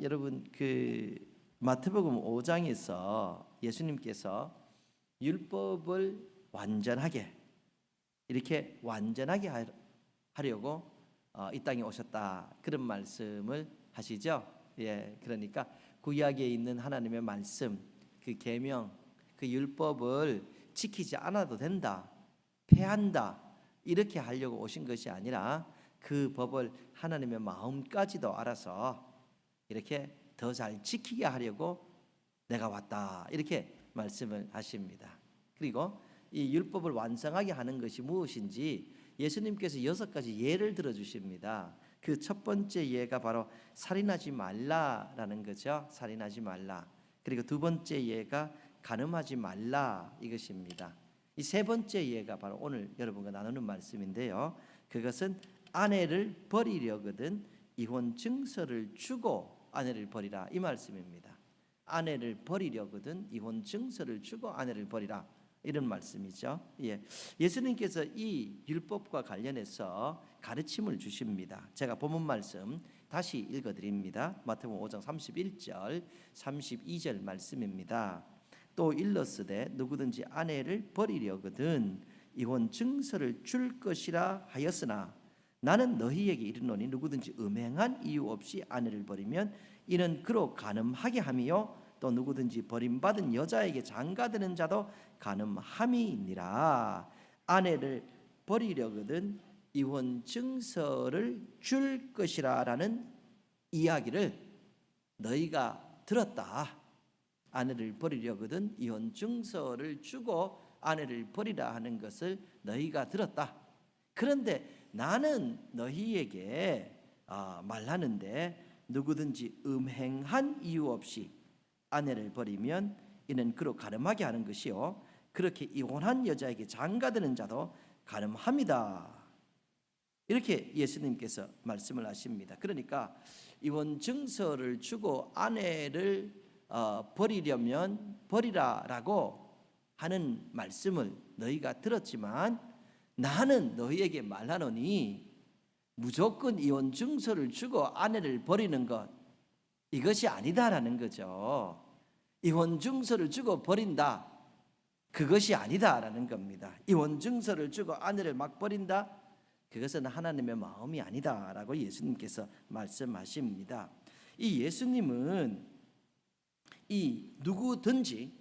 여러분 마태복음 5장에서 예수님께서 율법을 완전하게 이렇게 완전하게 하려고 이 땅에 오셨다 그런 말씀을 하시죠. 예, 그러니까 구약에 있는 하나님의 말씀, 그 계명, 그 율법을 지키지 않아도 된다, 폐한다 이렇게 하려고 오신 것이 아니라 그 법을 하나님의 마음까지도 알아서 이렇게 더 잘 지키게 하려고 내가 왔다 이렇게 말씀을 하십니다. 그리고 이 율법을 완성하게 하는 것이 무엇인지 예수님께서 6가지 예를 들어주십니다. 그 첫 번째 예가 바로 살인하지 말라라는 거죠. 살인하지 말라. 그리고 두 번째 예가 간음하지 말라 이것입니다. 이 세 번째 예가 바로 오늘 여러분과 나누는 말씀인데요. 그것은 아내를 버리려거든 이혼 증서를 주고 아내를 버리라 이 말씀입니다. 아내를 버리려거든 이혼 증서를 주고 아내를 버리라 이런 말씀이죠. 예, 예수님께서 이 율법과 관련해서 가르침을 주십니다. 제가 본문 말씀 다시 읽어드립니다. 마태복음 5장 31절 32절 말씀입니다. 또 일렀으되 누구든지 아내를 버리려거든 이혼 증서를 줄 것이라 하였으나 나는 너희에게 이르노니 누구든지 음행한 이유 없이 아내를 버리면 이는 그로 간음하게 함이요 또 누구든지 버림받은 여자에게 장가드는 자도 간음함이니라. 아내를 버리려거든 이혼 증서를 줄 것이라라는 이야기를 너희가 들었다. 아내를 버리려거든 이혼 증서를 주고 아내를 버리라 하는 것을 너희가 들었다. 그런데 나는 너희에게 말하는데 누구든지 음행한 이유 없이 아내를 버리면 이는 그로 간음하게 하는 것이요 그렇게 이혼한 여자에게 장가드는 자도 간음함이다. 이렇게 예수님께서 말씀을 하십니다. 그러니까 이혼 증서를 주고 아내를 버리려면 버리라라고 하는 말씀을 너희가 들었지만 나는 너희에게 말하노니 무조건 이혼 증서를 주고 아내를 버리는 것 이것이 아니다라는 거죠. 이혼 증서를 주고 버린다 그것이 아니다라는 겁니다. 이혼 증서를 주고 아내를 막 버린다 그것은 하나님의 마음이 아니다라고 예수님께서 말씀하십니다. 이 예수님은 이 누구든지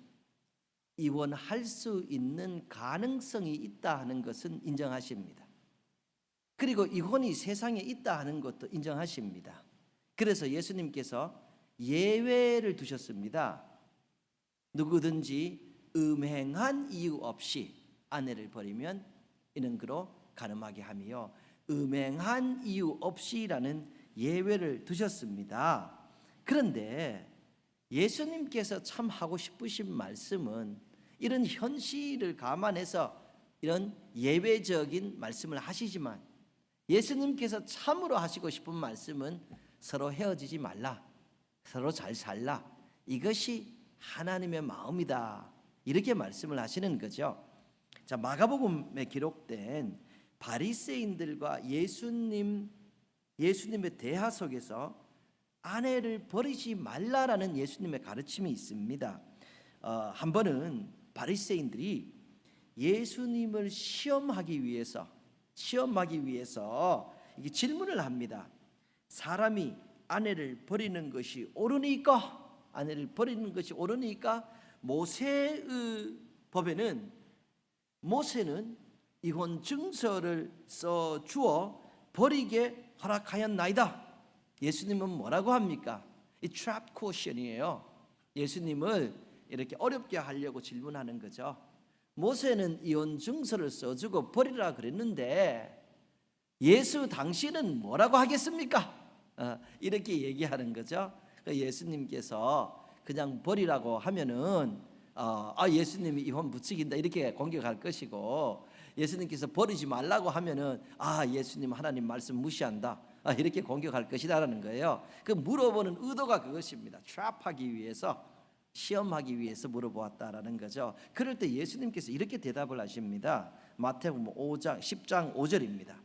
이혼할 수 있는 가능성이 있다 하는 것은 인정하십니다. 그리고 이혼이 세상에 있다 하는 것도 인정하십니다. 그래서 예수님께서 예외를 두셨습니다. 누구든지 음행한 이유 없이 아내를 버리면 이는 그로 간음하게 함이요 음행한 이유 없이라는 예외를 두셨습니다. 그런데 예수님께서 참 하고 싶으신 말씀은 이런 현실을 감안해서 이런 예외적인 말씀을 하시지만 예수님께서 참으로 하시고 싶은 말씀은 서로 헤어지지 말라, 서로 잘 살라, 이것이 하나님의 마음이다 이렇게 말씀을 하시는 거죠. 자, 마가복음에 기록된 바리새인들과 예수님의 대화 속에서 아내를 버리지 말라라는 예수님의 가르침이 있습니다. 한 번은 바리새인들이 예수님을 시험하기 위해서 이게 질문을 합니다. 사람이 아내를 버리는 것이 옳으니까 모세의 법에는 모세는 이혼 증서를 써 주어 버리게 허락하였나이다. 예수님은 뭐라고 합니까? 이 트랩 퀘스천이에요. 예수님을 이렇게 어렵게 하려고 질문하는 거죠. 모세는 이혼 증서를 써주고 버리라 그랬는데 예수 당신은 뭐라고 하겠습니까? 이렇게 얘기하는 거죠. 예수님께서 그냥 버리라고 하면은 예수님이 이혼 부추긴다 이렇게 공격할 것이고 예수님께서 버리지 말라고 하면은 예수님 하나님 말씀 무시한다 이렇게 공격할 것이다라는 거예요. 그 물어보는 의도가 그것입니다. 트랩하기 위해서 시험하기 위해서 물어보았다라는 거죠. 그럴 때 예수님께서 이렇게 대답을 하십니다. 마태복음 5장 10장 5절입니다.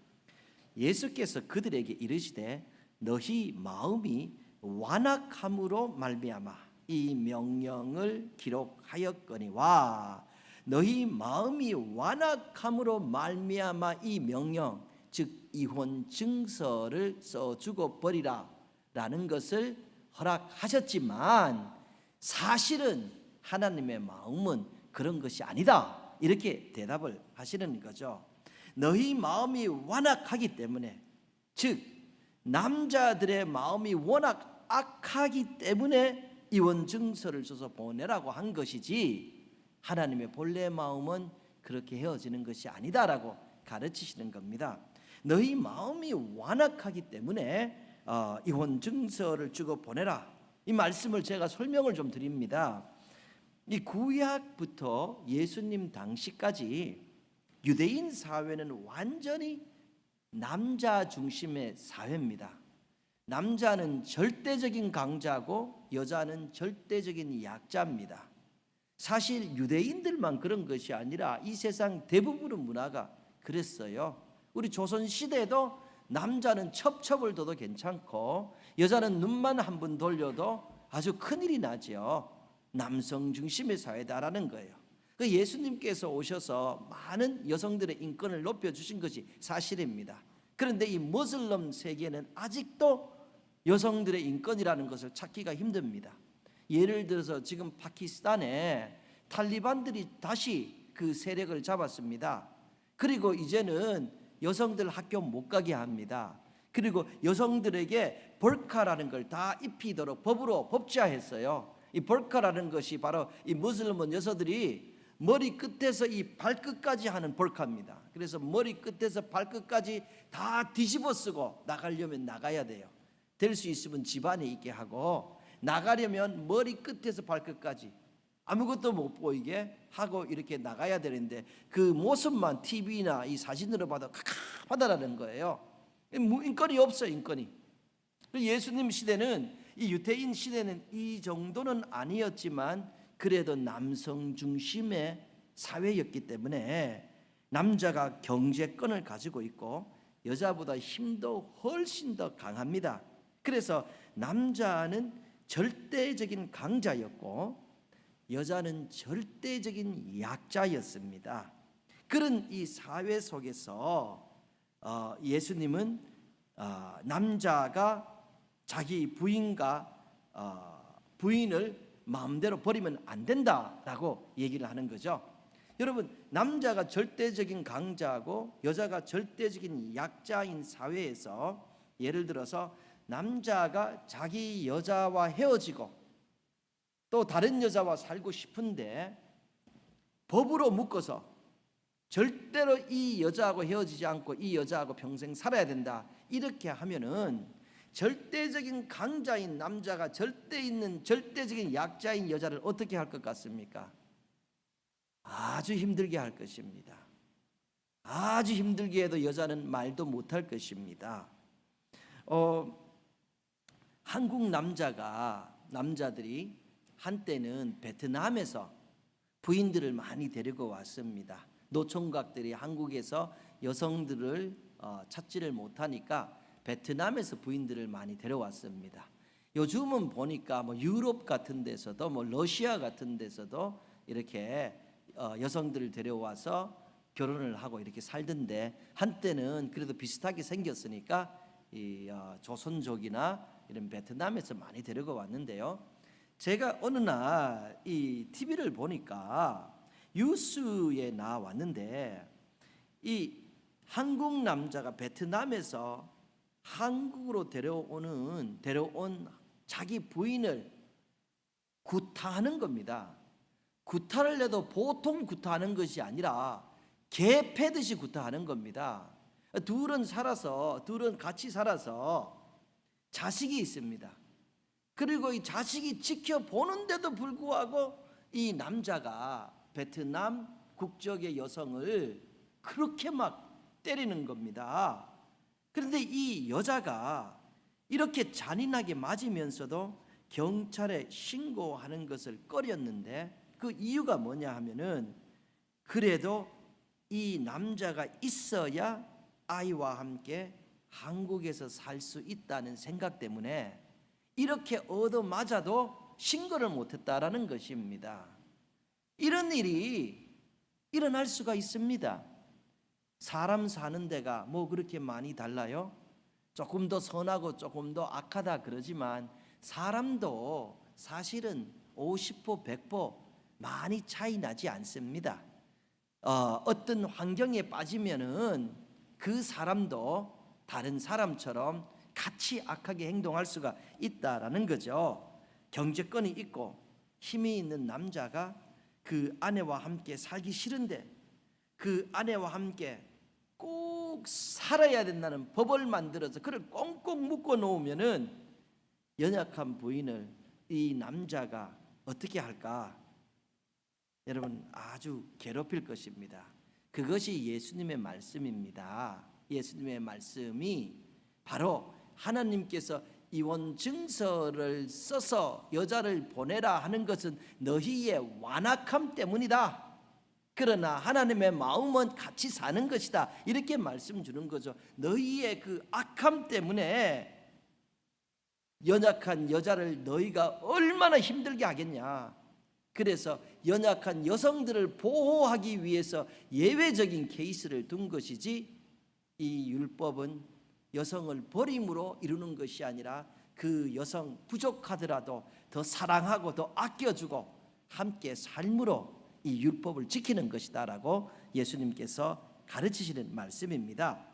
예수께서 그들에게 이르시되 너희 마음이 완악함으로 말미암아 이 명령을 기록하였거니와 너희 마음이 완악함으로 말미암아 이 명령 즉 이혼 증서를 써주고 버리라 라는 것을 허락하셨지만 사실은 하나님의 마음은 그런 것이 아니다 이렇게 대답을 하시는 거죠. 너희 마음이 완악하기 때문에 즉 남자들의 마음이 워낙 악하기 때문에 이혼 증서를 써서 보내라고 한 것이지 하나님의 본래 마음은 그렇게 헤어지는 것이 아니다라고 가르치시는 겁니다. 너희 마음이 완악하기 때문에 이혼 증서를 주고 보내라 이 말씀을 제가 설명을 좀 드립니다. 이 구약부터 예수님 당시까지 유대인 사회는 완전히 남자 중심의 사회입니다. 남자는 절대적인 강자고 여자는 절대적인 약자입니다. 사실 유대인들만 그런 것이 아니라 이 세상 대부분의 문화가 그랬어요. 우리 조선시대에도 남자는 첩첩을 둬도 괜찮고 여자는 눈만 한 번 돌려도 아주 큰일이 나죠. 남성 중심의 사회다라는 거예요. 그 예수님께서 오셔서 많은 여성들의 인권을 높여주신 것이 사실입니다. 그런데 이 모슬럼 세계는 아직도 여성들의 인권이라는 것을 찾기가 힘듭니다. 예를 들어서 지금 파키스탄에 탈리반들이 다시 그 세력을 잡았습니다. 그리고 이제는 여성들 학교 못 가게 합니다. 그리고 여성들에게 볼카라는 걸 다 입히도록 법으로 법제화했어요. 이 볼카라는 것이 바로 이 무슬림 여성들이 머리 끝에서 이 발끝까지 하는 볼카입니다. 그래서 머리 끝에서 발끝까지 다 뒤집어 쓰고 나가려면 나가야 돼요. 될 수 있으면 집안에 있게 하고 나가려면 머리 끝에서 발끝까지 아무것도 못 보이게 하고 이렇게 나가야 되는데 그 모습만 TV나 이 사진으로 봐도 깝깝하다라는 거예요. 인권이 없어요. 인권이. 예수님 시대는 이 유대인 시대는 이 정도는 아니었지만 그래도 남성 중심의 사회였기 때문에 남자가 경제권을 가지고 있고 여자보다 힘도 훨씬 더 강합니다. 그래서 남자는 절대적인 강자였고 여자는 절대적인 약자였습니다. 그런 이 사회 속에서 예수님은 남자가 자기 부인과 부인을 마음대로 버리면 안 된다라고 얘기를 하는 거죠. 여러분, 남자가 절대적인 강자고 여자가 절대적인 약자인 사회에서 예를 들어서 남자가 자기 여자와 헤어지고 또 다른 여자와 살고 싶은데 법으로 묶어서 절대로 이 여자하고 헤어지지 않고 이 여자하고 평생 살아야 된다 이렇게 하면은 절대적인 강자인 남자가 절대적인 약자인 여자를 어떻게 할 것 같습니까? 아주 힘들게 할 것입니다. 아주 힘들게 해도 여자는 말도 못할 것입니다. 한국 남자들이 한때는 베트남에서 부인들을 많이 데리고 왔습니다. 노총각들이 한국에서 여성들을 찾지를 못하니까 베트남에서 부인들을 많이 데려왔습니다. 요즘은 보니까 뭐 유럽 같은 데서도 뭐 러시아 같은 데서도 이렇게 여성들을 데려와서 결혼을 하고 이렇게 살던데 한때는 그래도 비슷하게 생겼으니까 이 조선족이나 이런 베트남에서 많이 데리고 왔는데요. 제가 어느 날 이 TV를 보니까 뉴스에 나왔는데 이 한국 남자가 베트남에서 한국으로 데려온 자기 부인을 구타하는 겁니다. 구타를 해도 보통 구타하는 것이 아니라 개 패듯이 구타하는 겁니다. 둘은 같이 살아서 자식이 있습니다. 그리고 이 자식이 지켜보는데도 불구하고 이 남자가 베트남 국적의 여성을 그렇게 막 때리는 겁니다. 그런데 이 여자가 이렇게 잔인하게 맞으면서도 경찰에 신고하는 것을 꺼렸는데 그 이유가 뭐냐 하면은 그래도 이 남자가 있어야 아이와 함께 한국에서 살 수 있다는 생각 때문에 이렇게 얻어맞아도 신고를 못했다라는 것입니다. 이런 일이 일어날 수가 있습니다. 사람 사는 데가 뭐 그렇게 많이 달라요? 조금 더 선하고 조금 더 악하다 그러지만 사람도 사실은 50% 100% 많이 차이 나지 않습니다. 어떤 환경에 빠지면은 그 사람도 다른 사람처럼 같이 악하게 행동할 수가 있다라는 거죠. 경제권이 있고 힘이 있는 남자가 그 아내와 함께 살기 싫은데 그 아내와 함께 꼭 살아야 된다는 법을 만들어서 그를 꽁꽁 묶어 놓으면은 연약한 부인을 이 남자가 어떻게 할까? 여러분 아주 괴롭힐 것입니다. 그것이 예수님의 말씀입니다. 예수님의 말씀이 바로 하나님께서 이혼 증서를 써서 여자를 보내라 하는 것은 너희의 완악함 때문이다. 그러나 하나님의 마음은 같이 사는 것이다. 이렇게 말씀 주는 거죠. 너희의 그 악함 때문에 연약한 여자를 너희가 얼마나 힘들게 하겠냐. 그래서 연약한 여성들을 보호하기 위해서 예외적인 케이스를 둔 것이지, 이 율법은 여성을 버림으로 이루는 것이 아니라 그 여성 부족하더라도 더 사랑하고 더 아껴주고 함께 삶으로 이 율법을 지키는 것이다라고 예수님께서 가르치시는 말씀입니다.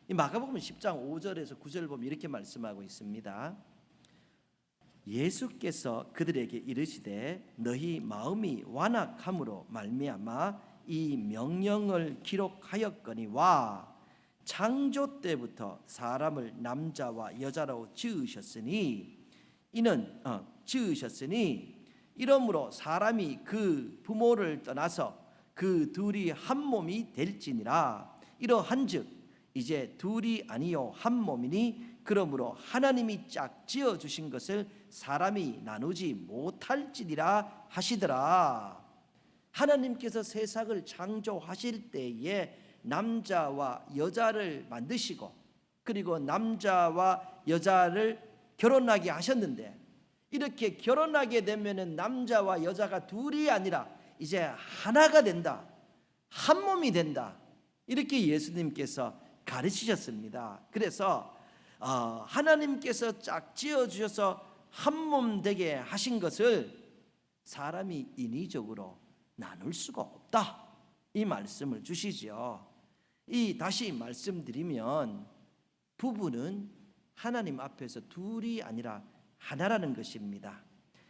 이 마가복음 10장 5절에서 9절 보면 이렇게 말씀하고 있습니다. 예수께서 그들에게 이르시되 너희 마음이 완악함으로 말미암아 이 명령을 기록하였거니와 창조 때부터 사람을 남자와 여자로 지으셨으니 이러므로 사람이 그 부모를 떠나서 그 둘이 한 몸이 될지니라. 이러한즉 이제 둘이 아니요 한 몸이니 그러므로 하나님이 짝 지어 주신 것을 사람이 나누지 못할지니라 하시더라. 하나님께서 세상을 창조하실 때에 남자와 여자를 만드시고 그리고 남자와 여자를 결혼하게 하셨는데, 이렇게 결혼하게 되면은 남자와 여자가 둘이 아니라 이제 하나가 된다, 한 몸이 된다, 이렇게 예수님께서 가르치셨습니다. 그래서 하나님께서 짝 지어 주셔서 한 몸 되게 하신 것을 사람이 인위적으로 나눌 수가 없다, 이 말씀을 주시죠. 다시 말씀드리면 부부는 하나님 앞에서 둘이 아니라 하나라는 것입니다.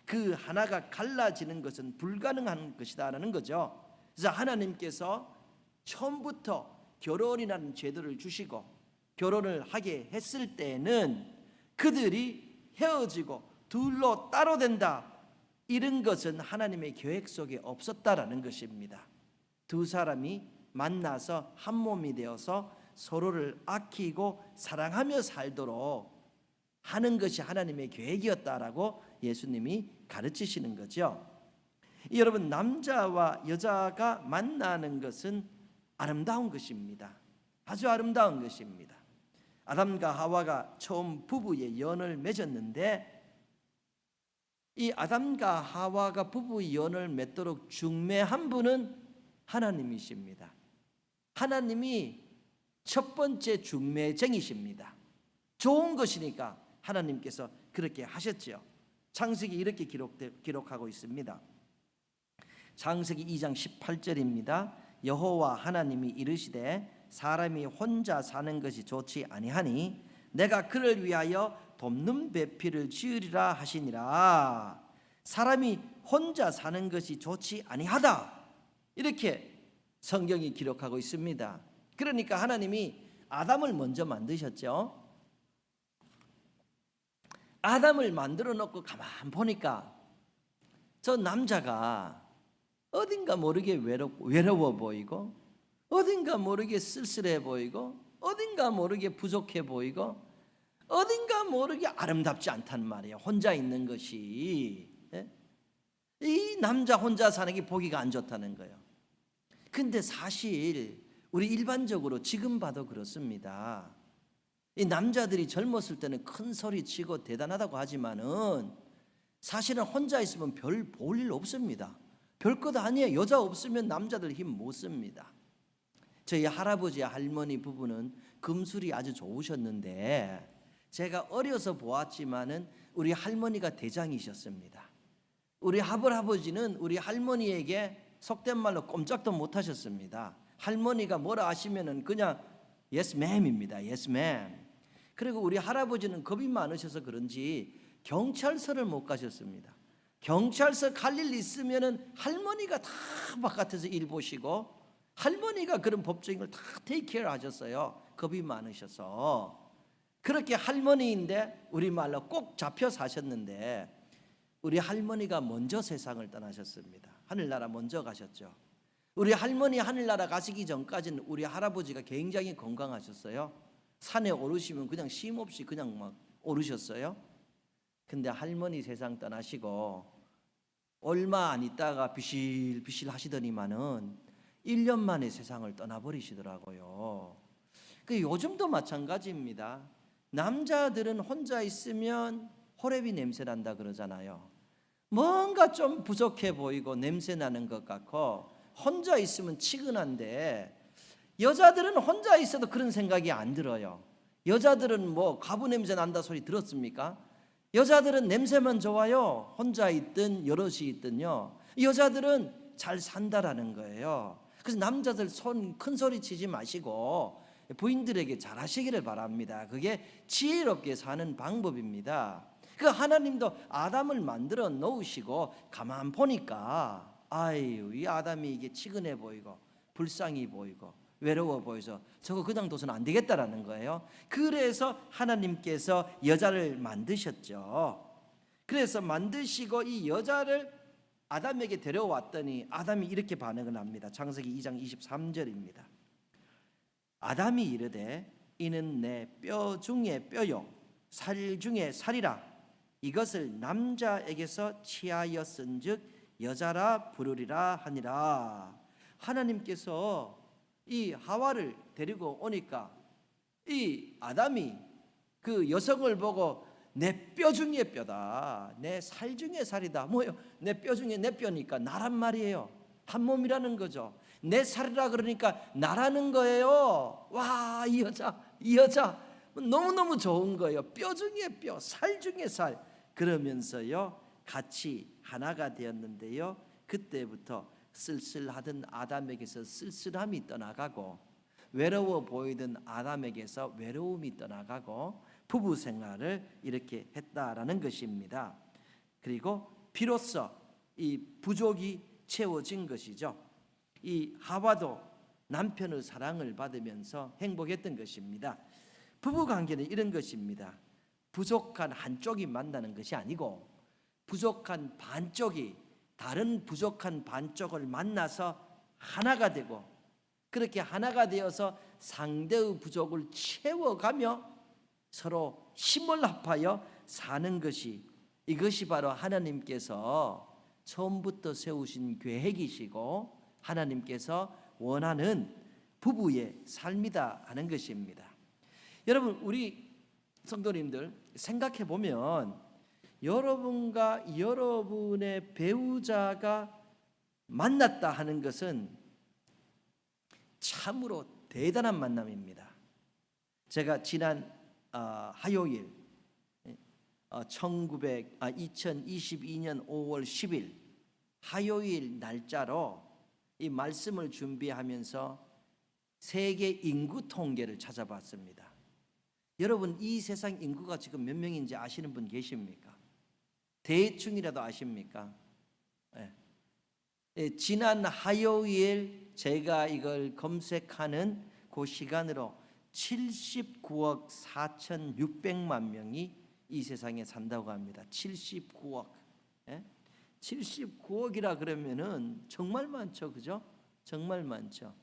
그 하나가 갈라지는 것은 불가능한 것이다라는 거죠. 그래서 하나님께서 처음부터 결혼이라는 제도를 주시고 결혼을 하게 했을 때는 그들이 헤어지고 둘로 따로 된다, 이런 것은 하나님의 계획 속에 없었다라는 것입니다. 두 사람이 만나서 한 몸이 되어서 서로를 아끼고 사랑하며 살도록 하는 것이 하나님의 계획이었다라고 예수님이 가르치시는 거죠. 여러분, 남자와 여자가 만나는 것은 아름다운 것입니다. 아주 아름다운 것입니다. 아담과 하와가 처음 부부의 연을 맺었는데, 이 아담과 하와가 부부의 연을 맺도록 중매한 분은 하나님이십니다. 하나님이 첫 번째 중매쟁이십니다. 좋은 것이니까 하나님께서 그렇게 하셨죠. 창세기 이렇게 기록하고 있습니다. 창세기 2장 18절입니다. 여호와 하나님이 이르시되 사람이 혼자 사는 것이 좋지 아니하니 내가 그를 위하여 돕는 배필을 지으리라 하시니라. 사람이 혼자 사는 것이 좋지 아니하다, 이렇게 성경이 기록하고 있습니다. 그러니까 하나님이 아담을 먼저 만드셨죠. 아담을 만들어 놓고 가만 보니까 저 남자가 어딘가 모르게 외로워 보이고, 어딘가 모르게 쓸쓸해 보이고, 어딘가 모르게 부족해 보이고, 어딘가 모르게 아름답지 않단 말이에요. 혼자 있는 것이. 이 남자 혼자 사는 게 보기가 안 좋다는 거예요. 근데 사실 우리 일반적으로 지금 봐도 그렇습니다. 이 남자들이 젊었을 때는 큰 소리 치고 대단하다고 하지만은 사실은 혼자 있으면 별 볼 일 없습니다. 별 것 아니에요. 여자 없으면 남자들 힘 못 씁니다. 저희 할아버지 할머니 부부는 금술이 아주 좋으셨는데 제가 어려서 보았지만은 우리 할머니가 대장이셨습니다. 우리 할아버지는 우리 할머니에게 속된 말로 꼼짝도 못 하셨습니다. 할머니가 뭐라 하시면은 그냥 yes ma'am입니다. yes ma'am. 그리고 우리 할아버지는 겁이 많으셔서 그런지 경찰서를 못 가셨습니다. 경찰서 갈 일 있으면은 할머니가 다 바깥에서 일 보시고 할머니가 그런 법적인 걸 다 테이크케어 하셨어요. 겁이 많으셔서. 그렇게 할머니인데 우리말로 꼭 잡혀 사셨는데 우리 할머니가 먼저 세상을 떠나셨습니다. 하늘나라 먼저 가셨죠. 우리 할머니 하늘나라 가시기 전까지는 우리 할아버지가 굉장히 건강하셨어요. 산에 오르시면 그냥 쉼 없이 그냥 막 오르셨어요. 근데 할머니 세상 떠나시고 얼마 안 있다가 비실비실 하시더니만은 1년 만에 세상을 떠나버리시더라고요. 그 요즘도 마찬가지입니다. 남자들은 혼자 있으면 호레비 냄새 난다 그러잖아요. 뭔가 좀 부족해 보이고 냄새 나는 것 같고 혼자 있으면 치근한데 여자들은 혼자 있어도 그런 생각이 안 들어요. 여자들은 뭐 가부 냄새 난다 소리 들었습니까? 여자들은 냄새만 좋아요. 혼자 있든 여럿이 있든요. 여자들은 잘 산다라는 거예요. 그래서 남자들 큰 소리 치지 마시고 부인들에게 잘하시기를 바랍니다. 그게 지혜롭게 사는 방법입니다. 그 하나님도 아담을 만들어 놓으시고 가만 보니까 아유 이 아담이 이게 치근해 보이고 불쌍히 보이고 외로워 보여서 저거 그냥 둬서는 안 되겠다라는 거예요. 그래서 하나님께서 여자를 만드셨죠. 그래서 만드시고 이 여자를 아담에게 데려왔더니 아담이 이렇게 반응을 합니다. 창세기 2장 23절입니다. 아담이 이르되 이는 내 뼈 중에 뼈요 살 중에 살이라 이것을 남자에게서 취하였은즉 여자라 부르리라 하니라. 하나님께서 이 하와를 데리고 오니까 이 아담이 그 여성을 보고 내 뼈 중에 뼈다, 내 살 중에 살이다. 뭐예요? 내 뼈 중에 내 뼈니까 나란 말이에요. 한 몸이라는 거죠. 내 살이라 그러니까 나라는 거예요. 와, 이 여자 너무너무 좋은 거예요. 뼈 중에 뼈, 살 중에 살. 그러면서요 같이 하나가 되었는데요. 그때부터 쓸쓸하던 아담에게서 쓸쓸함이 떠나가고 외로워 보이던 아담에게서 외로움이 떠나가고 부부 생활을 이렇게 했다라는 것입니다. 그리고 비로소 이 부족이 채워진 것이죠. 이 하와도 남편의 사랑을 받으면서 행복했던 것입니다. 부부 관계는 이런 것입니다. 부족한 한쪽이 만나는 것이 아니고 부족한 반쪽이 다른 부족한 반쪽을 만나서 하나가 되고 그렇게 하나가 되어서 상대의 부족을 채워가며 서로 힘을 합하여 사는 것이 이것이 바로 하나님께서 처음부터 세우신 계획이시고 하나님께서 원하는 부부의 삶이다 하는 것입니다. 여러분 우리 성도님들 생각해 보면 여러분과 여러분의 배우자가 만났다 하는 것은 참으로 대단한 만남입니다. 제가 지난 화요일 2022년 5월 10일 화요일 날짜로 이 말씀을 준비하면서 세계 인구 통계를 찾아봤습니다. 여러분 이 세상 인구가 지금 몇 명인지 아시는 분 계십니까? 대충이라도 아십니까? 네. 지난 화요일 제가 이걸 검색하는 그 시간으로 79억 4,600만 명이 이 세상에 산다고 합니다. 79억. 79억이라 그러면은 정말 많죠, 그죠? 정말 많죠.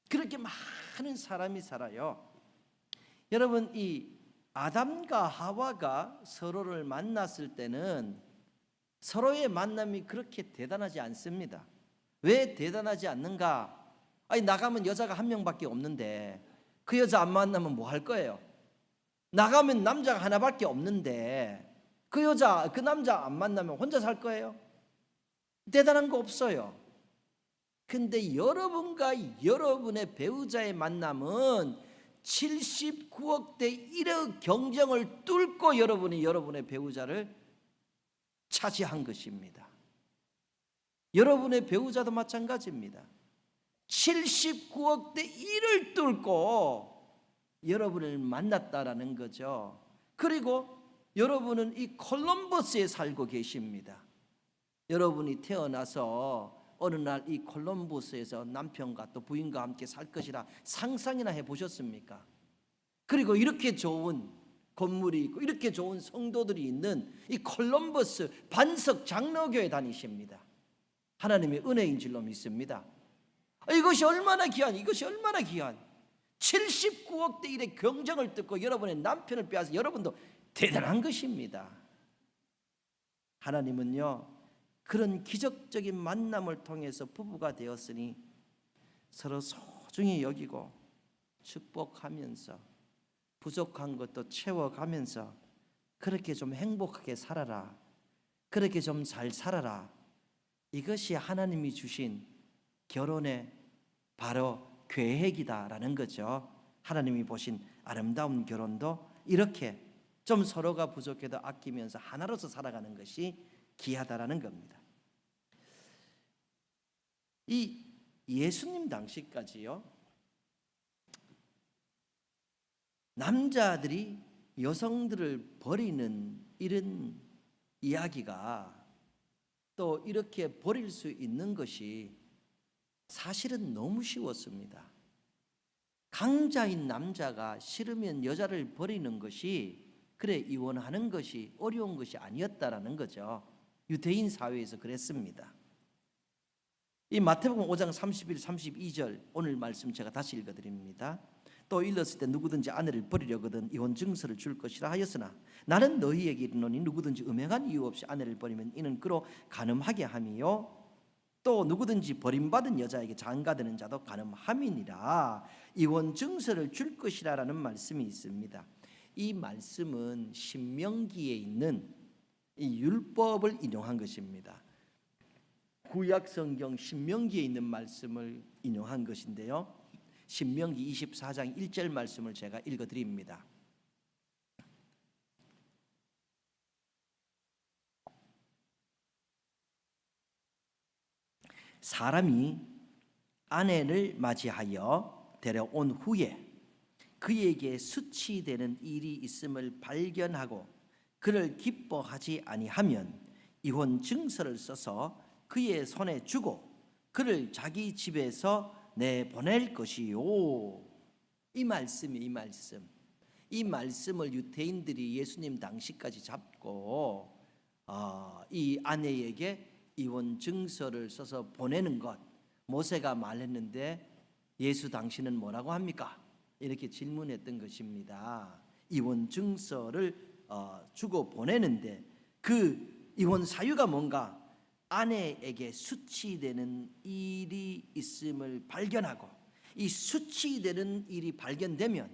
그렇게 많은 사람이 살아요. 여러분 이 아담과 하와가 서로를 만났을 때는 서로의 만남이 그렇게 대단하지 않습니다. 왜 대단하지 않는가? 아니 나가면 여자가 한 명밖에 없는데 그 여자 안 만나면 뭐 할 거예요? 나가면 남자가 하나밖에 없는데 그 여자, 그 남자 안 만나면 혼자 살 거예요? 대단한 거 없어요. 근데 여러분과 여러분의 배우자의 만남은 79억 대 1의 경쟁을 뚫고 여러분이 여러분의 배우자를 차지한 것입니다. 여러분의 배우자도 마찬가지입니다. 79억 대 1을 뚫고 여러분을 만났다라는 거죠. 그리고 여러분은 이 콜럼버스에 살고 계십니다. 여러분이 태어나서 어느 날 이 콜럼버스에서 남편과 또 부인과 함께 살 것이라 상상이나 해보셨습니까? 그리고 이렇게 좋은 건물이 있고 이렇게 좋은 성도들이 있는 이 콜럼버스 반석 장로교에 다니십니다. 하나님의 은혜인 줄로 믿습니다. 이것이 얼마나 귀한, 이것이 얼마나 귀한 79억 대 1의 경쟁을 뚫고 여러분의 남편을 빼앗아 여러분도 대단한 것입니다. 하나님은요, 그런 기적적인 만남을 통해서 부부가 되었으니 서로 소중히 여기고 축복하면서 부족한 것도 채워가면서 그렇게 좀 행복하게 살아라, 그렇게 좀 잘 살아라. 이것이 하나님이 주신 결혼의 바로 계획이다라는 거죠. 하나님이 보신 아름다운 결혼도 이렇게 좀 서로가 부족해도 아끼면서 하나로서 살아가는 것이 귀하다라는 겁니다. 이 예수님 당시까지요, 남자들이 여성들을 버리는 이런 이야기가 또 이렇게 버릴 수 있는 것이 사실은 너무 쉬웠습니다. 강자인 남자가 싫으면 여자를 버리는 것이, 그래 이혼하는 것이 어려운 것이 아니었다라는 거죠. 유대인 사회에서 그랬습니다. 이 마태복음 5장 31, 32절 오늘 말씀 제가 다시 읽어드립니다. 또 일렀을 때 누구든지 아내를 버리려거든 이혼 증서를 줄 것이라 하였으나 나는 너희에게 이르노니 누구든지 음행한 이유 없이 아내를 버리면 이는 그로 간음하게 함이요 또 누구든지 버림받은 여자에게 장가드는 자도 간음함이니라. 이혼 증서를 줄 것이라라는 말씀이 있습니다. 이 말씀은 신명기에 있는 이 율법을 인용한 것입니다. 구약 성경 신명기에 있는 말씀을 인용한 것인데요, 신명기 24장 1절 말씀을 제가 읽어드립니다. 사람이 아내를 맞이하여 데려온 후에 그에게 수치되는 일이 있음을 발견하고 그를 기뻐하지 아니하면 이혼 증서를 써서 그의 손에 주고 그를 자기 집에서 내보낼 것이요. 이 말씀이 이 말씀을 유대인들이 예수님 당시까지 잡고 이 아내에게 이혼 증서를 써서 보내는 것, 모세가 말했는데 예수 당신은 뭐라고 합니까? 이렇게 질문했던 것입니다. 이혼 증서를 주고 보내는데 그 이혼 사유가 뭔가? 아내에게 수치되는 일이 있음을 발견하고 이 수치되는 일이 발견되면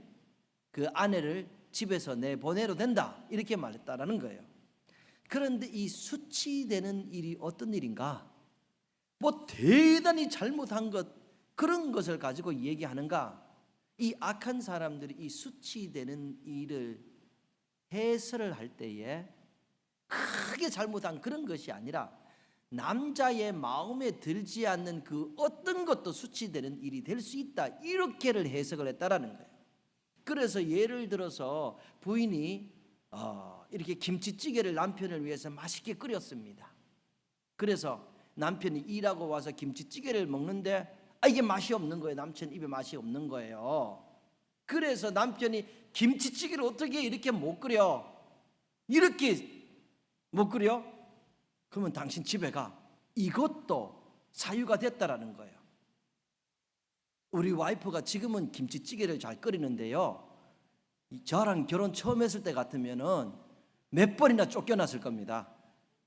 그 아내를 집에서 내보내도 된다, 이렇게 말했다라는 거예요. 그런데 이 수치되는 일이 어떤 일인가? 뭐 대단히 잘못한 것, 그런 것을 가지고 얘기하는가? 이 악한 사람들이 이 수치되는 일을 해설을 할 때에 크게 잘못한 그런 것이 아니라 남자의 마음에 들지 않는 그 어떤 것도 수치되는 일이 될 수 있다, 이렇게를 해석을 했다라는 거예요. 그래서 예를 들어서 부인이 이렇게 김치찌개를 남편을 위해서 맛있게 끓였습니다. 그래서 남편이 일하고 와서 김치찌개를 먹는데 이게 맛이 없는 거예요. 남편 입에 맛이 없는 거예요. 그래서 남편이 김치찌개를 어떻게 이렇게 못 끓여? 이렇게 못 끓여? 그러면 당신 집에 가. 이것도 사유가 됐다라는 거예요. 우리 와이프가 지금은 김치찌개를 잘 끓이는데요, 저랑 결혼 처음 했을 때 같으면은 몇 번이나 쫓겨났을 겁니다.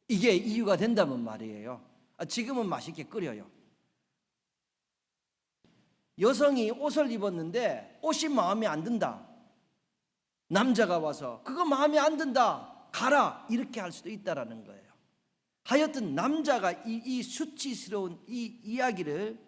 이게 이유가 된다면 말이에요. 지금은 맛있게 끓여요. 여성이 옷을 입었는데 옷이 마음에 안 든다. 남자가 와서 그거 마음에 안 든다, 가라, 이렇게 할 수도 있다라는 거예요. 하여튼 남자가 이 수치스러운 이 이야기를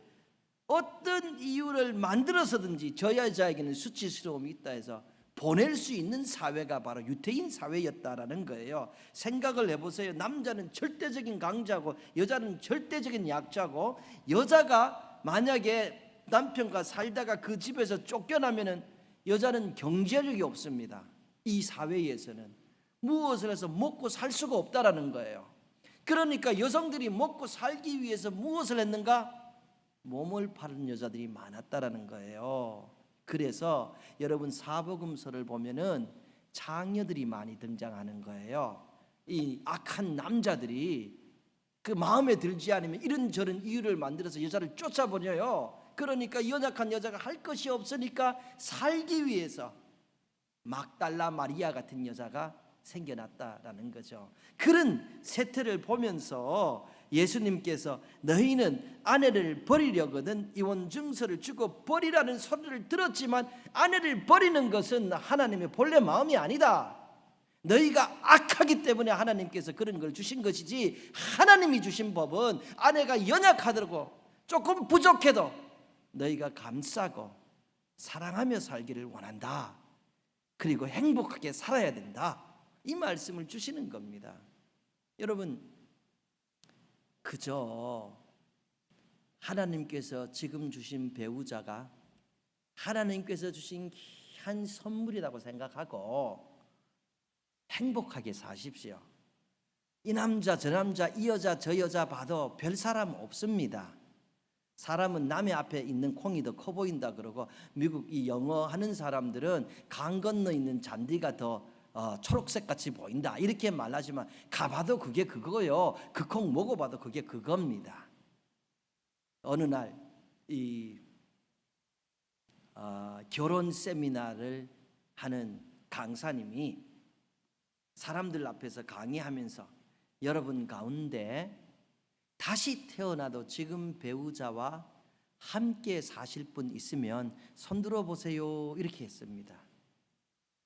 어떤 이유를 만들어서든지 저 여자에게는 수치스러움이 있다 해서 보낼 수 있는 사회가 바로 유태인 사회였다라는 거예요. 생각을 해보세요. 남자는 절대적인 강자고 여자는 절대적인 약자고, 여자가 만약에 남편과 살다가 그 집에서 쫓겨나면은 여자는 경제력이 없습니다. 이 사회에서는 무엇을 해서 먹고 살 수가 없다라는 거예요. 그러니까 여성들이 먹고 살기 위해서 무엇을 했는가? 몸을 파는 여자들이 많았다라는 거예요. 그래서 여러분 사복음서를 보면은 장녀들이 많이 등장하는 거예요. 이 악한 남자들이 그 마음에 들지 않으면 이런저런 이유를 만들어서 여자를 쫓아버려요. 그러니까 연약한 여자가 할 것이 없으니까 살기 위해서 막달라 마리아 같은 여자가 생겨났다라는 거죠. 그런 세태를 보면서 예수님께서 너희는 아내를 버리려거든 이혼 증서를 주고 버리라는 소리를 들었지만 아내를 버리는 것은 하나님의 본래 마음이 아니다. 너희가 악하기 때문에 하나님께서 그런 걸 주신 것이지, 하나님이 주신 법은 아내가 연약하더라도 조금 부족해도 너희가 감싸고 사랑하며 살기를 원한다. 그리고 행복하게 살아야 된다. 이 말씀을 주시는 겁니다. 여러분, 그저 하나님께서 지금 주신 배우자가 하나님께서 주신 귀한 선물이라고 생각하고 행복하게 사십시오. 이 남자 저 남자 이 여자 저 여자 봐도 별 사람 없습니다. 사람은 남의 앞에 있는 콩이 더 커 보인다 그러고, 미국 이 영어 하는 사람들은 강 건너 있는 잔디가 더 초록색 같이 보인다 이렇게 말하지만 가봐도 그게 그거요. 그 콩 먹어봐도 그게 그겁니다. 어느 날 이 결혼 세미나를 하는 강사님이 사람들 앞에서 강의하면서 여러분 가운데 다시 태어나도 지금 배우자와 함께 사실 분 있으면 손들어 보세요 이렇게 했습니다.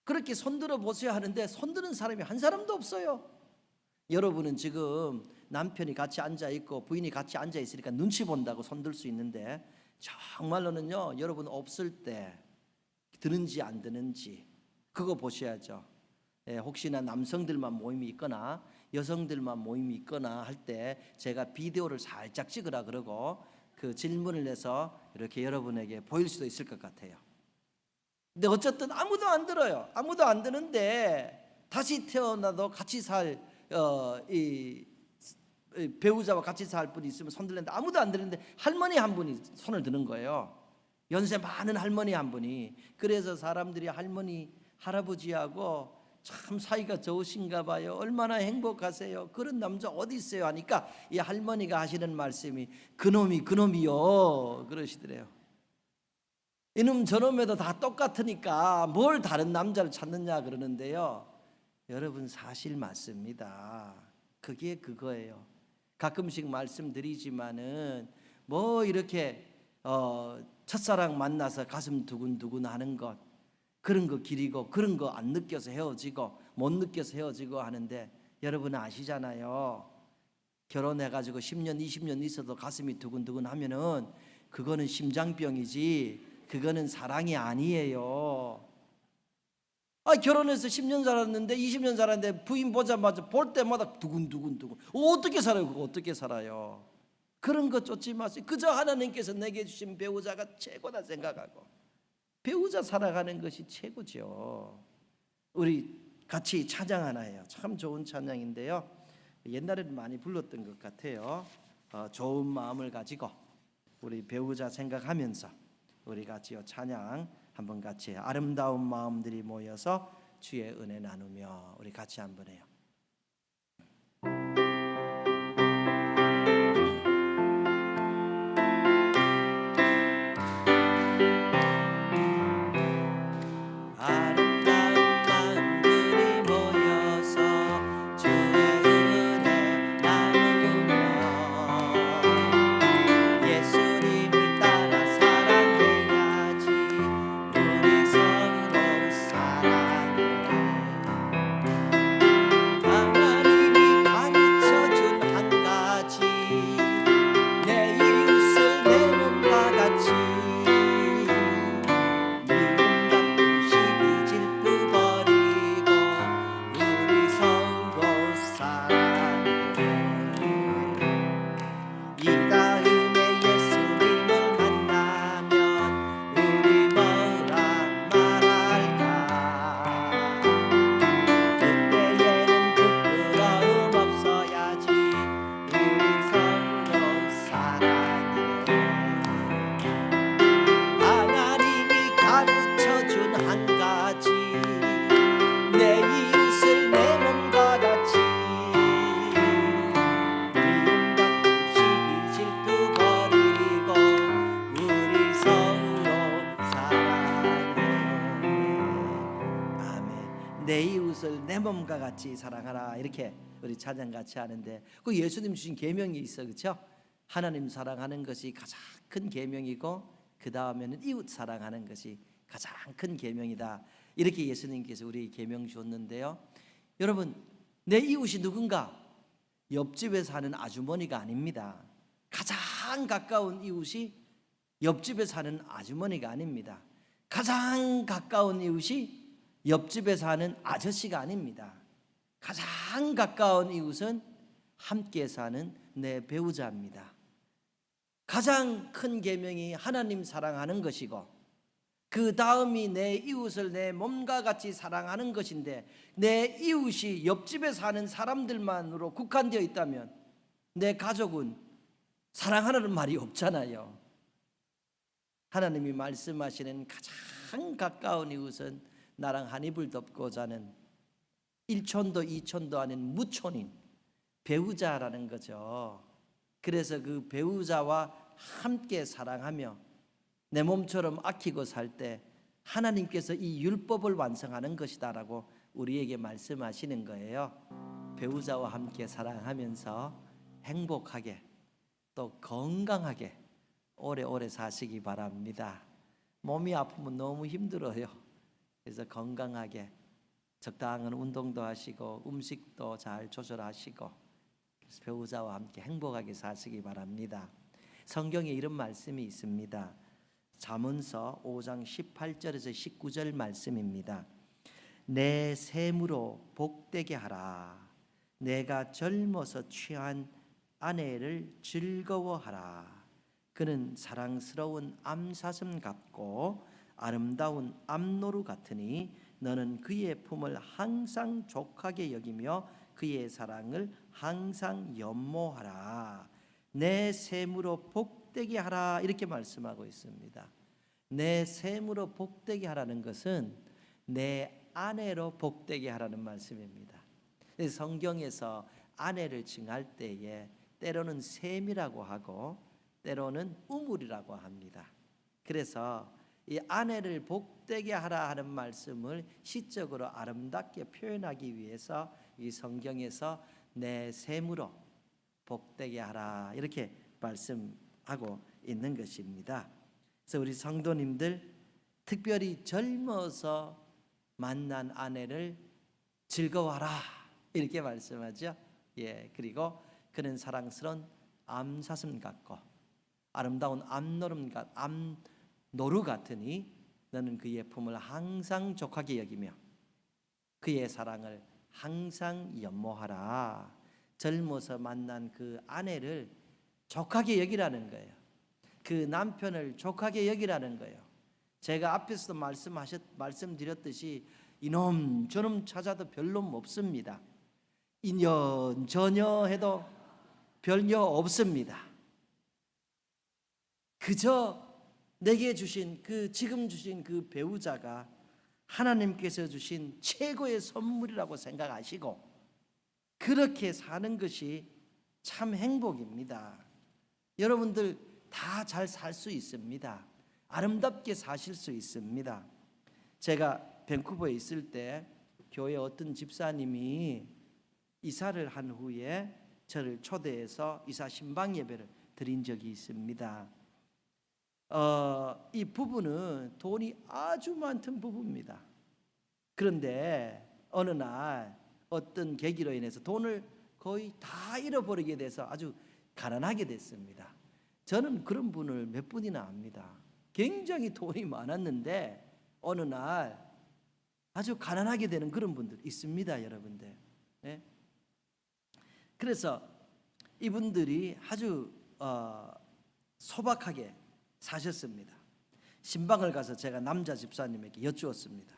그렇게 손들어 보세요 하는데 손드는 사람이 한 사람도 없어요. 여러분은 지금 남편이 같이 앉아 있고 부인이 같이 앉아 있으니까 눈치 본다고 손들 수 있는데, 정말로는요 여러분 없을 때 드는지 안 드는지 그거 보셔야죠. 혹시나 남성들만 모임이 있거나 여성들만 모임이 있거나 할 때 제가 비디오를 살짝 찍으라 그러고 그 질문을 내서 이렇게 여러분에게 보일 수도 있을 것 같아요. 근데 어쨌든 아무도 안 들어요. 아무도 안 드는데 다시 태어나도 같이 살 배우자와 같이 살 분이 있으면 손 들는데 아무도 안 드는데 할머니 한 분이 손을 드는 거예요. 연세 많은 할머니 한 분이. 그래서 사람들이 할머니 할아버지하고 참 사이가 좋으신가 봐요. 얼마나 행복하세요. 그런 남자 어디 있어요 하니까 이 할머니가 하시는 말씀이 그놈이요 그러시더래요. 이놈 저놈에도 다 똑같으니까 뭘 다른 남자를 찾느냐 그러는데요. 여러분 사실 맞습니다. 그게 그거예요. 가끔씩 말씀드리지만은 뭐 이렇게 첫사랑 만나서 가슴 두근두근 하는 것, 그런 거 기리고 그런 거 안 느껴서 헤어지고 못 느껴서 헤어지고 하는데, 여러분 아시잖아요. 결혼해가지고 10년 20년 있어도 가슴이 두근두근 하면은 그거는 심장병이지 그거는 사랑이 아니에요. 결혼해서 10년 살았는데 20년 살았는데 부인 보자마자 볼 때마다 두근두근 어떻게 살아요? 그거 어떻게 살아요? 그런 거 쫓지 마세요. 그저 하나님께서 내게 주신 배우자가 최고다 생각하고 배우자 살아가는 것이 최고죠. 우리 같이 찬양 하나 해요. 참 좋은 찬양인데요. 옛날에는 많이 불렀던 것 같아요. 좋은 마음을 가지고 우리 배우자 생각하면서 우리 같이 찬양 한번 같이 해요. 아름다운 마음들이 모여서 주의 은혜 나누며 우리 같이 한번 해요. 몸과 같이 사랑하라 이렇게 우리 찬양 같이 하는데 그 예수님 주신 계명이 있어, 그렇죠? 하나님 사랑하는 것이 가장 큰 계명이고 그 다음에는 이웃 사랑하는 것이 가장 큰 계명이다. 이렇게 예수님께서 우리 계명 주었는데요. 여러분, 내 이웃이 누군가? 옆집에 사는 아주머니가 아닙니다. 가장 가까운 이웃이 옆집에 사는 아주머니가 아닙니다. 가장 가까운 이웃이 옆집에 사는 아저씨가 아닙니다. 가장 가까운 이웃은 함께 사는 내 배우자입니다. 가장 큰 계명이 하나님 사랑하는 것이고 그 다음이 내 이웃을 내 몸과 같이 사랑하는 것인데 내 이웃이 옆집에 사는 사람들만으로 국한되어 있다면 내 가족은 사랑하라는 말이 없잖아요. 하나님이 말씀하시는 가장 가까운 이웃은 나랑 한 이불 덮고 자는 1촌도 2촌도 아닌 무촌인 배우자라는 거죠. 그래서 그 배우자와 함께 사랑하며 내 몸처럼 아끼고 살 때 하나님께서 이 율법을 완성하는 것이다라고 우리에게 말씀하시는 거예요. 배우자와 함께 사랑하면서 행복하게 또 건강하게 오래오래 사시기 바랍니다. 몸이 아프면 너무 힘들어요. 그래서 건강하게 적당한 운동도 하시고 음식도 잘 조절하시고 그래서 배우자와 함께 행복하게 사시기 바랍니다. 성경에 이런 말씀이 있습니다. 잠언서 5장 18절에서 19절 말씀입니다. 내 샘으로 복되게 하라. 내가 젊어서 취한 아내를 즐거워하라. 그는 사랑스러운 암사슴 같고 아름다운 암노루 같으니 너는 그의 품을 항상 족하게 여기며 그의 사랑을 항상 연모하라. 내 샘으로 복되게 하라 이렇게 말씀하고 있습니다. 내 샘으로 복되게 하라는 것은 내 아내로 복되게 하라는 말씀입니다. 성경에서 아내를 칭할 때에 때로는 샘이라고 하고 때로는 우물이라고 합니다. 그래서 이 아내를 복되게 하라 하는 말씀을 시적으로 아름답게 표현하기 위해서 이 성경에서 내 샘으로 복되게 하라 이렇게 말씀하고 있는 것입니다. 그래서 우리 성도님들 특별히 젊어서 만난 아내를 즐거워하라 이렇게 말씀하죠. 예, 그리고 그는 사랑스러운 암사슴 같고 아름다운 암노루 같으니 너는 그의 품을 항상 족하게 여기며 그의 사랑을 항상 연모하라. 젊어서 만난 그 아내를 족하게 여기라는 거예요. 그 남편을 족하게 여기라는 거예요. 제가 앞에서도 말씀드렸듯이 이놈 저놈 찾아도 별놈 없습니다. 인연 전혀 해도 별려 없습니다. 그저 내게 주신 지금 주신 그 배우자가 하나님께서 주신 최고의 선물이라고 생각하시고 그렇게 사는 것이 참 행복입니다. 여러분들 다 잘 살 수 있습니다. 아름답게 사실 수 있습니다. 제가 밴쿠버에 있을 때 교회 어떤 집사님이 이사를 한 후에 저를 초대해서 이사 신방 예배를 드린 적이 있습니다. 이 부부는 돈이 아주 많던 부부입니다. 그런데 어느 날 어떤 계기로 인해서 돈을 거의 다 잃어버리게 돼서 아주 가난하게 됐습니다. 저는 그런 분을 몇 분이나 압니다. 굉장히 돈이 많았는데 어느 날 아주 가난하게 되는 그런 분들 있습니다, 여러분들. 네? 그래서 이분들이 아주 소박하게 사셨습니다. 신방을 가서 제가 남자 집사님에게 여쭈었습니다.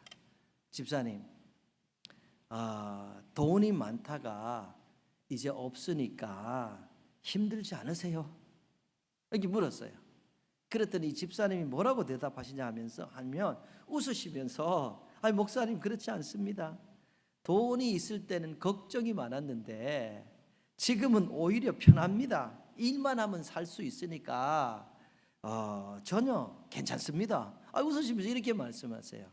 집사님, 돈이 많다가 이제 없으니까 힘들지 않으세요? 이렇게 물었어요. 그랬더니 집사님이 뭐라고 대답하시냐 하면 웃으시면서 아니 목사님 그렇지 않습니다. 돈이 있을 때는 걱정이 많았는데 지금은 오히려 편합니다. 일만 하면 살 수 있으니까 전혀 괜찮습니다. 웃으시면서 이렇게 말씀하세요.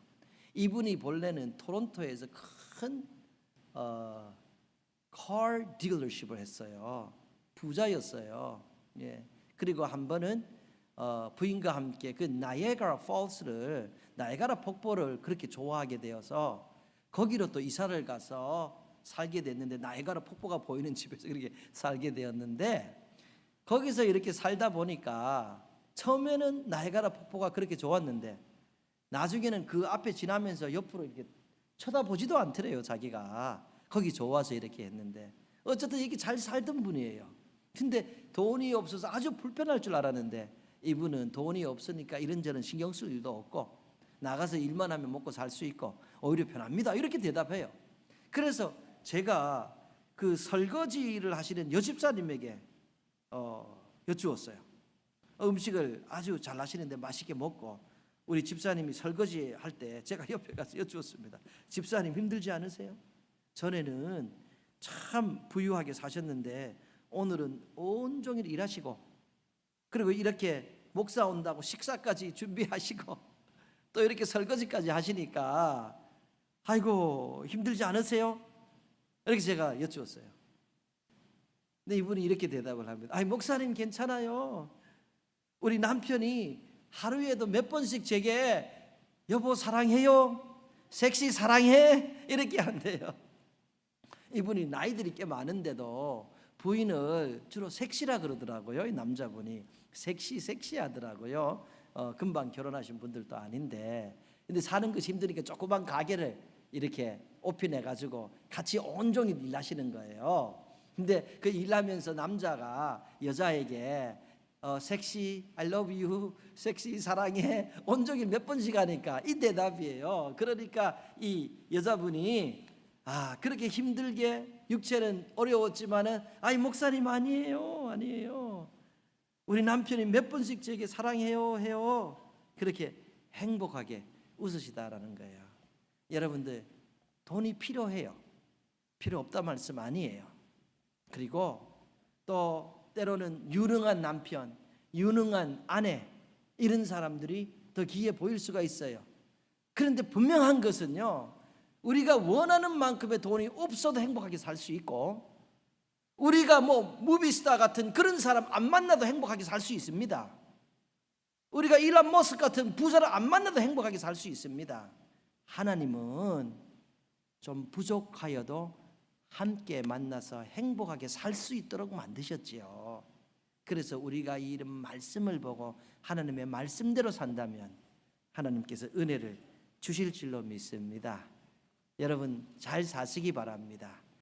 이분이 본래는 토론토에서 큰 car 딜러십을 했어요. 부자였어요. 예. 그리고 한 번은 부인과 함께 그 나이아가라 폴스를, 나이아가라 폭포를 그렇게 좋아하게 되어서 거기로 또 이사를 가서 살게 됐는데, 나이아가라 폭포가 보이는 집에서 그렇게 살게 되었는데, 거기서 이렇게 살다 보니까 처음에는 나이아가라 폭포가 그렇게 좋았는데 나중에는 그 앞에 지나면서 옆으로 이렇게 쳐다보지도 않더래요. 자기가 거기 좋아서 이렇게 했는데, 어쨌든 이렇게 잘 살던 분이에요. 근데 돈이 없어서 아주 불편할 줄 알았는데, 이분은 돈이 없으니까 이런저런 신경 쓸 일도 없고 나가서 일만 하면 먹고 살 수 있고 오히려 편합니다, 이렇게 대답해요. 그래서 제가 그 설거지를 하시는 여집사님에게 여쭈었어요. 음식을 아주 잘 하시는데 맛있게 먹고 우리 집사님이 설거지 할 때 제가 옆에 가서 여쭈었습니다. 집사님 힘들지 않으세요? 전에는 참 부유하게 사셨는데 오늘은 온종일 일하시고, 그리고 이렇게 목사 온다고 식사까지 준비하시고 또 이렇게 설거지까지 하시니까 아이고 힘들지 않으세요? 이렇게 제가 여쭈었어요. 근데 이분이 이렇게 대답을 합니다. 아이, 목사님 괜찮아요. 우리 남편이 하루에도 몇 번씩 제게 여보 사랑해요, 섹시 사랑해, 이렇게 한대요. 이분이 나이들이 꽤 많은데도 부인을 주로 섹시라 그러더라고요. 이 남자분이 섹시하더라고요. 금방 결혼하신 분들도 아닌데, 근데 사는 것이 힘드니까 조그만 가게를 이렇게 오픈해 가지고 같이 온종일 일하시는 거예요. 근데 그 일하면서 남자가 여자에게 섹시, I love you, 섹시 사랑해, 온종일 몇 번씩 하니까 이 대답이에요. 그러니까 이 여자분이 그렇게 힘들게, 육체는 어려웠지만은 아이 목사님 아니에요. 우리 남편이 몇 번씩 제게 사랑해요 해요. 그렇게 행복하게 웃으시다라는 거예요. 여러분들, 돈이 필요해요. 필요 없다 말씀 아니에요. 그리고 또 때로는 유능한 남편, 유능한 아내, 이런 사람들이 더 귀해 보일 수가 있어요. 그런데 분명한 것은요, 우리가 원하는 만큼의 돈이 없어도 행복하게 살 수 있고, 우리가 무비스타 같은 그런 사람 안 만나도 행복하게 살 수 있습니다. 우리가 일론 머스크 같은 부자를 안 만나도 행복하게 살 수 있습니다. 하나님은 좀 부족하여도 함께 만나서 행복하게 살 수 있도록 만드셨지요. 그래서 우리가 이런 말씀을 보고 하나님의 말씀대로 산다면 하나님께서 은혜를 주실 줄로 믿습니다. 여러분 잘 사시기 바랍니다.